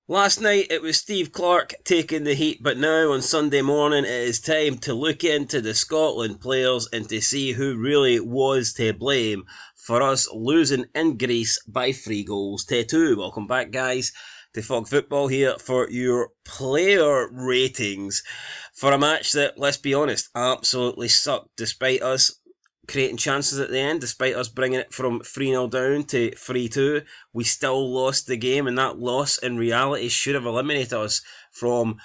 Last night it was Steve Clarke taking the heat, but now on Sunday morning it is time to look into the Scotland players and to see who really was to blame for us losing in Greece by 3 goals to 2. Welcome back, guys, to Fog Football here for your player ratings for a match that, let's be honest, absolutely sucked despite us creating chances at the end, despite us bringing it from 3-0 down to 3-2. We still lost the game, and that loss in reality should have eliminated us from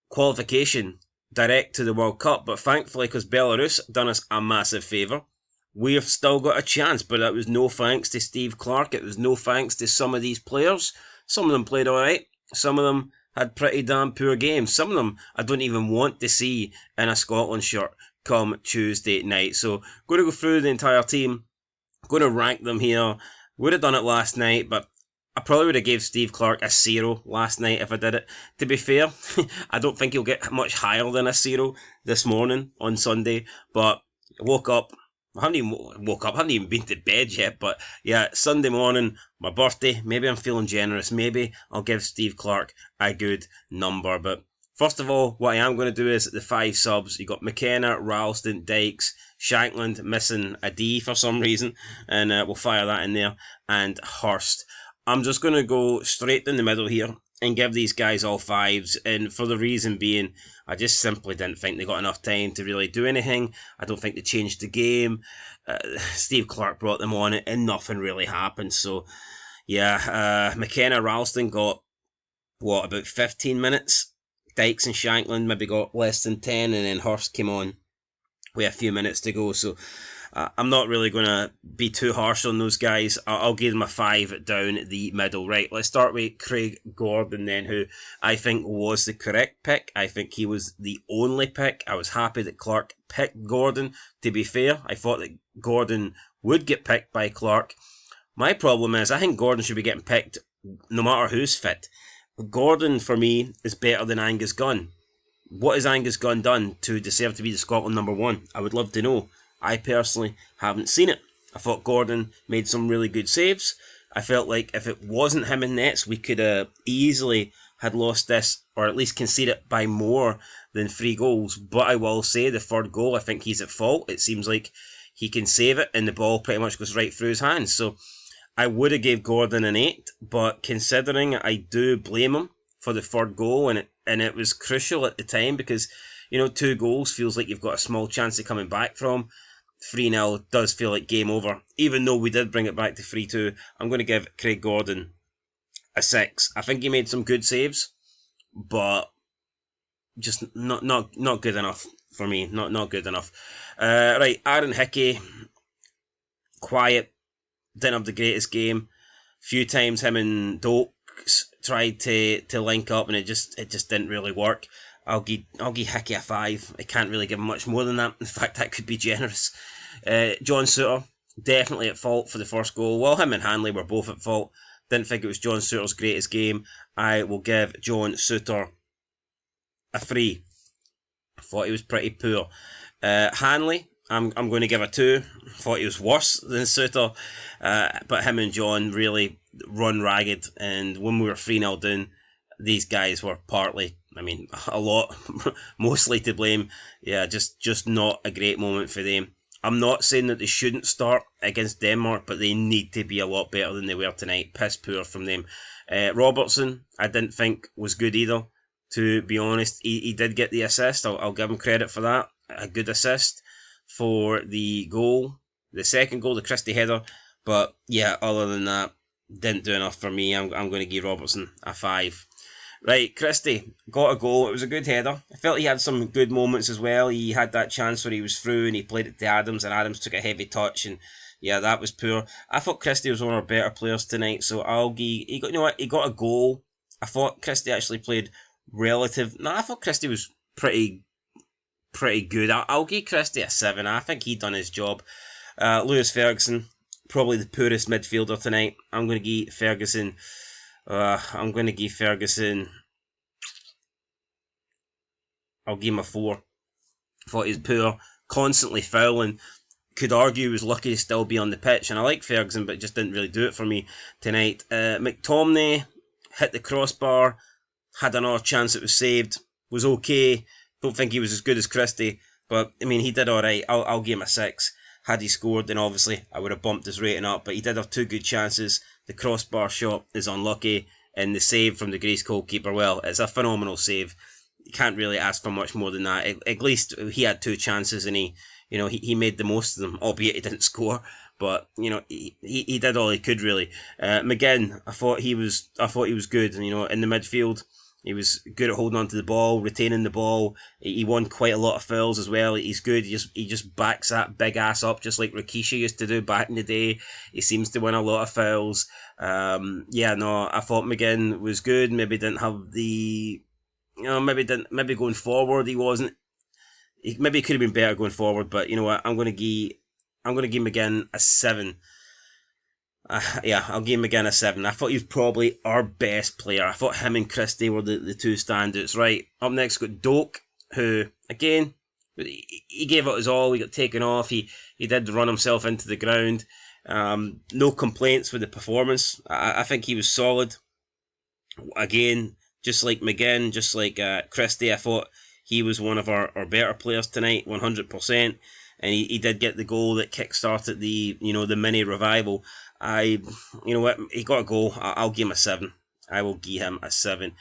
qualification direct to the World Cup. But thankfully, because Belarus done us a massive favour, we've still got a chance. But that was no thanks to Steve Clarke. It was no thanks to some of these players. Some of them played alright. Some of them had pretty damn poor games. Some of them I don't even want to see in a Scotland shirt come Tuesday night. So, going to go through the entire team, going to rank them here. Would have done it last night, but I probably would have gave Steve Clarke a 0 last night if I did it. To be fair, I don't think he'll get much higher than a 0 this morning on Sunday, but I woke up. I haven't even been to bed yet, but yeah, Sunday morning, my birthday, maybe I'm feeling generous, maybe I'll give Steve Clarke a good number, but first of all, what I am going to do is the 5 subs. You got McKenna, Ralston, Dykes, Shankland missing a D for some reason, and we'll fire that in there, and Hurst. I'm just going to go straight in the middle here and give these guys all 5s, and for the reason being, I just simply didn't think they got enough time to really do anything. I don't think they changed the game. Steve Clarke brought them on, and nothing really happened. So, yeah, McKenna, Ralston got, about 15 minutes? Dykes and Shankland maybe got less than 10, and then Hurst came on with a few minutes to go. So I'm not really going to be too harsh on those guys. I'll give them a 5 down the middle. Right, let's start with Craig Gordon then, who I think was the correct pick. I think he was the only pick. I was happy that Clarke picked Gordon. To be fair, I thought that Gordon would get picked by Clarke. My problem is I think Gordon should be getting picked no matter who's fit. Gordon, for me, is better than Angus Gunn. What has Angus Gunn done to deserve to be the Scotland number 1? I would love to know. I personally haven't seen it. I thought Gordon made some really good saves. I felt like if it wasn't him in nets, we could have easily had lost this, or at least conceded it by more than 3 goals. But I will say, the third goal, I think he's at fault. It seems like he can save it, and the ball pretty much goes right through his hands. So I would have gave Gordon an 8, but considering I do blame him for the third goal, and it was crucial at the time because, 2 goals feels like you've got a small chance of coming back from. 3-0 does feel like game over. Even though we did bring it back to 3-2, I'm going to give Craig Gordon a 6. I think he made some good saves, but just not good enough for me. Not good enough. Right, Aaron Hickey, quiet. Didn't have the greatest game. Few times him and Dokes tried to link up, and it just didn't really work. I'll give Hickey a 5. I can't really give him much more than that. In fact, that could be generous. John Souttar, definitely at fault for the first goal. Well, him and Hanley were both at fault. Didn't think it was John Souttar's greatest game. I will give John Souttar a 3. I thought he was pretty poor. Hanley, I'm going to give a 2. Thought he was worse than Souttar, but him and John really run ragged, and when we were 3-0 down, these guys were partly, a lot, mostly to blame. Yeah, just not a great moment for them. I'm not saying that they shouldn't start against Denmark, but they need to be a lot better than they were tonight. Piss poor from them. Robertson, I didn't think was good either, to be honest. He did get the assist. I'll give him credit for that. A good assist for the goal, the second goal, the Christie header. But yeah, other than that, didn't do enough for me. I'm going to give Robertson a 5. Right, Christie got a goal. It was a good header. I felt he had some good moments as well. He had that chance where he was through and he played it to Adams, and Adams took a heavy touch, and yeah, that was poor. I thought Christie was one of our better players tonight, so he got a goal. I thought Christie actually played I thought Christie was pretty good. I'll give Christie a 7. I think he done his job. Lewis Ferguson, probably the poorest midfielder tonight. I'm going to give Ferguson. I'll give him a 4. Thought he was poor, constantly fouling. Could argue he was lucky to still be on the pitch, and I like Ferguson, but just didn't really do it for me tonight. McTominay, hit the crossbar, had another chance that was saved, was okay. Don't think he was as good as Christie, but I mean, he did alright. I'll give him a 6. Had he scored, then obviously I would have bumped his rating up, but he did have 2 good chances. The crossbar shot is unlucky, and the save from the Greece goalkeeper, well, it's a phenomenal save. You can't really ask for much more than that. At least he had 2 chances, and he made the most of them, albeit he didn't score. But he did all he could really. McGinn, I thought he was good. And, in the midfield, he was good at holding on to the ball, retaining the ball. He won quite a lot of fouls as well. He's good. He just backs that big ass up, just like Rikishi used to do back in the day. He seems to win a lot of fouls. I thought McGinn was good. Maybe didn't have the, maybe going forward he wasn't. Maybe he could have been better going forward. But you know what? I'm gonna give McGinn a 7. I'll give McGinn a 7. I thought he was probably our best player. I thought him and Christie were the 2 standouts. Right, up next we've got Doak, who, again, he gave it his all. He got taken off. He did run himself into the ground. No complaints with the performance. I think he was solid. Again, just like McGinn, just like Christie, I thought he was one of our better players tonight, 100%. And he did get the goal that kick-started the mini revival. He got a goal. I'll give him a 7. I will give him a 7.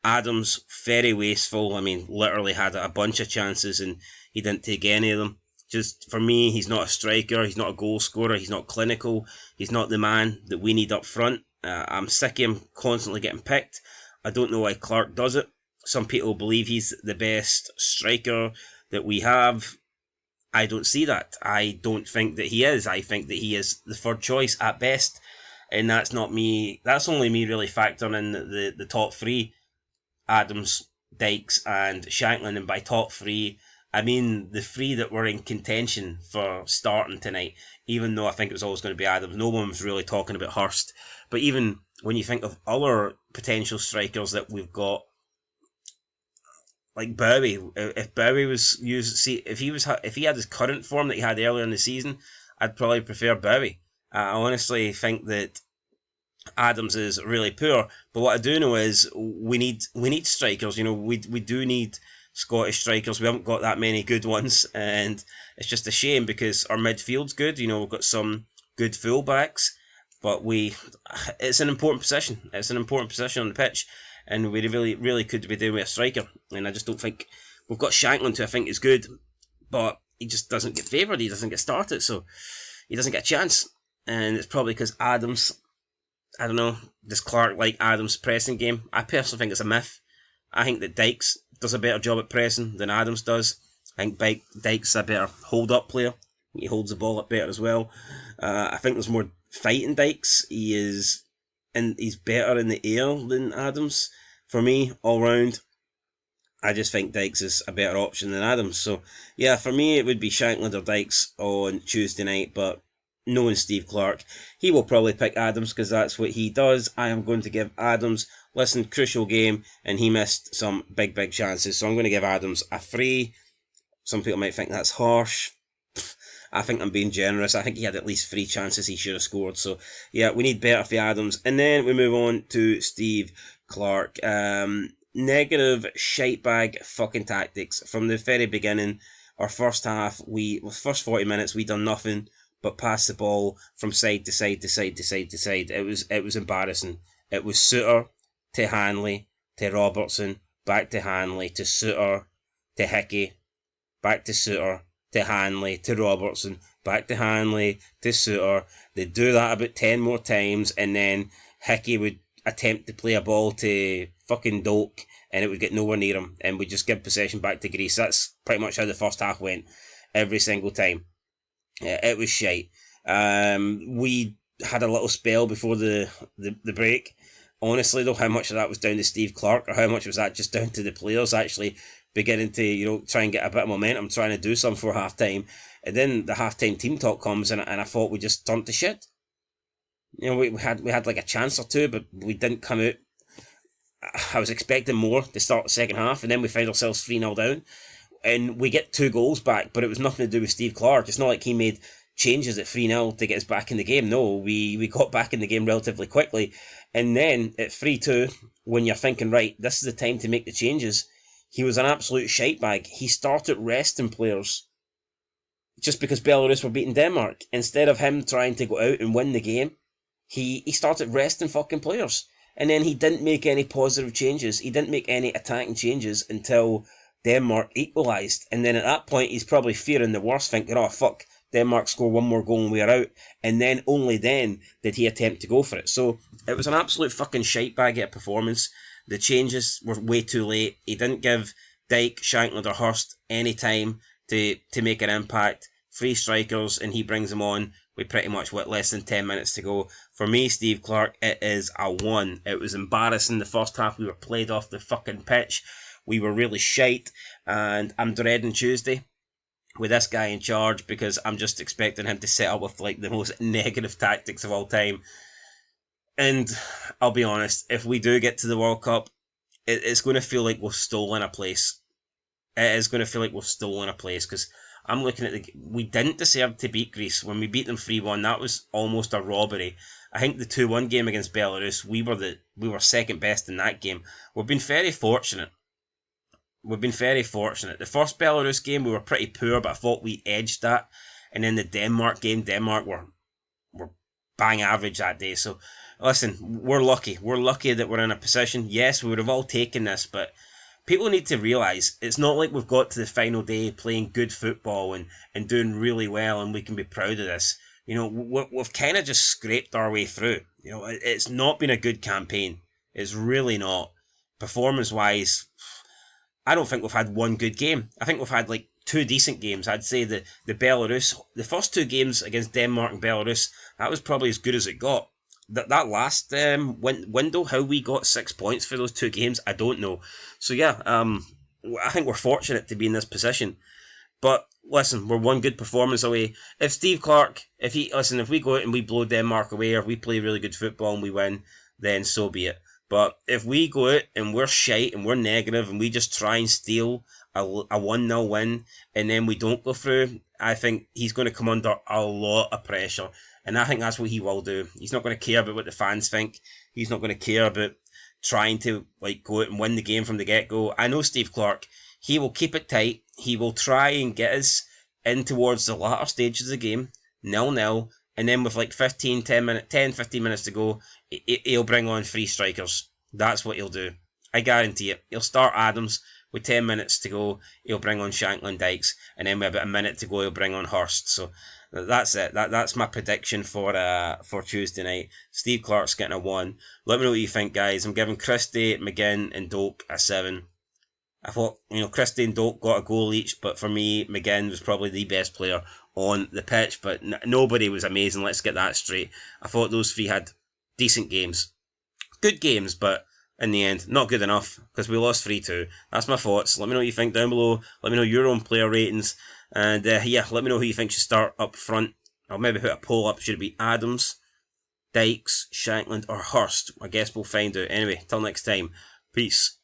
Adams, very wasteful. I mean, literally had a bunch of chances and he didn't take any of them. Just, for me, he's not a striker. He's not a goal scorer. He's not clinical. He's not the man that we need up front. I'm sick of him constantly getting picked. I don't know why Clarke does it. Some people believe he's the best striker that we have. I don't see that. I don't think that he is. I think that he is the third choice at best. And that's not me. That's only me really factoring in the top 3. Adams, Dykes and Shankland. And by top 3, I mean the 3 that were in contention for starting tonight. Even though I think it was always going to be Adams. No one was really talking about Hurst. But even when you think of other potential strikers that we've got, like Bowie, if Bowie was used, if he had his current form that he had earlier in the season, I'd probably prefer Bowie. I honestly think that Adams is really poor, but what I do know is we need strikers. We do need Scottish strikers. We haven't got that many good ones, and it's just a shame because our midfield's good. We've got some good fullbacks, but it's an important position. It's an important position on the pitch. And we really, really could be doing with a striker. And I just don't think... We've got Shankland, who I think is good, but he just doesn't get favoured. He doesn't get started, so he doesn't get a chance. And it's probably because Adams... I don't know, does Clarke like Adams' pressing game? I personally think it's a myth. I think that Dykes does a better job at pressing than Adams does. I think Dykes is a better hold-up player. He holds the ball up better as well. I think there's more fight in Dykes. He's better in the air than Adams. For me, all round, I just think Dykes is a better option than Adams. So, yeah, for me, it would be Shankland or Dykes on Tuesday night, but knowing Steve Clarke, he will probably pick Adams because that's what he does. I am going to give Adams, crucial game, and he missed some big, big chances. So I'm going to give Adams a 3. Some people might think that's harsh. I think I'm being generous. I think he had at least 3 chances he should have scored. So, yeah, we need better for Adams. And then we move on to Steve Clarke. Negative shitebag fucking tactics. From the very beginning, our first half, first 40 minutes, we done nothing but pass the ball from side to side to side to side to side. It was embarrassing. It was Suter to Hanley to Robertson, back to Hanley to Suter to Hickey, back to Suter to Hanley, to Robertson, back to Hanley, to Suter. They'd do that about 10 more times, and then Hickey would attempt to play a ball to fucking Doak, and it would get nowhere near him, and we'd just give possession back to Greece. That's pretty much how the first half went, every single time. It was shite. We had a little spell before the break. Honestly, though, how much of that was down to Steve Clarke, or how much was that just down to the players actually beginning to, try and get a bit of momentum, trying to do something for half-time. And then the half-time team talk comes, and I thought we just turned to shit. We had like a chance or 2, but we didn't come out. I was expecting more to start the second half, and then we find ourselves 3-0 down. And we get 2 goals back, but it was nothing to do with Steve Clarke. It's not like he made changes at 3-0 to get us back in the game. No, we got back in the game relatively quickly. And then at 3-2, when you're thinking, right, this is the time to make the changes, he was an absolute shitebag. He started resting players just because Belarus were beating Denmark. Instead of him trying to go out and win the game, he started resting fucking players. And then he didn't make any positive changes. He didn't make any attacking changes until Denmark equalised. And then at that point, he's probably fearing the worst, thinking, oh, fuck, Denmark score one more goal and we're out. And then, only then, did he attempt to go for it. So, it was an absolute fucking shitebag of performance. The changes were way too late. He didn't give Dyke, Shankland or Hurst any time to make an impact. 3 strikers, and he brings them on with pretty much, less than 10 minutes to go. For me, Steve Clarke, it is a 1. It was embarrassing the first half. We were played off the fucking pitch. We were really shite, and I'm dreading Tuesday with this guy in charge because I'm just expecting him to set up with like the most negative tactics of all time. And I'll be honest, if we do get to the World Cup, it's going to feel like we've stolen a place. It is going to feel like we've stolen a place because I'm looking at we didn't deserve to beat Greece. When we beat them 3-1, that was almost a robbery. I think the 2-1 game against Belarus, we were second best in that game. We've been very fortunate. The first Belarus game, we were pretty poor, but I thought we edged that. And then the Denmark game, Denmark were bang average that day. So, listen, we're lucky. We're lucky that we're in a position. Yes, we would have all taken this, but people need to realise it's not like we've got to the final day playing good football and doing really well and we can be proud of this. You know, we've kind of just scraped our way through. You know, it's not been a good campaign. It's really not. Performance-wise, I don't think we've had one good game. I think we've had like 2 decent games. I'd say the Belarus, the first 2 games against Denmark and Belarus, that was probably as good as it got. That last window, how we got 6 points for those 2 games, I don't know. So yeah, I think we're fortunate to be in this position. But listen, we're one good performance away. If Steve Clarke, if we go out and we blow Denmark away, or we play really good football and we win, then so be it. But if we go out and we're shite and we're negative and we just try and steal a 1-0 win and then we don't go through, I think he's going to come under a lot of pressure. And I think that's what he will do. He's not going to care about what the fans think. He's not going to care about trying to go out and win the game from the get-go. I know Steve Clarke. He will keep it tight. He will try and get us in towards the latter stages of the game, 0-0, and then with 15 minutes to go, he'll bring on 3 strikers. That's what he'll do. I guarantee it. He'll start Adams with 10 minutes to go. He'll bring on Shankland, Dykes, and then with about a minute to go, he'll bring on Hurst. So that's it. That's my prediction for Tuesday night. Steve Clarke's getting a 1. Let me know what you think, guys. I'm giving Christie, McGinn, and Doak a 7. I thought, Christie and Doak got a goal each, but for me, McGinn was probably the best player on the pitch, but nobody was amazing. Let's get that straight. I thought those 3 had decent games. Good games, but in the end, not good enough, because we lost 3-2. That's my thoughts. Let me know what you think down below. Let me know your own player ratings. And let me know who you think should start up front. I'll maybe put a poll up. Should it be Adams, Dykes, Shankland, or Hurst? I guess we'll find out. Anyway, till next time. Peace.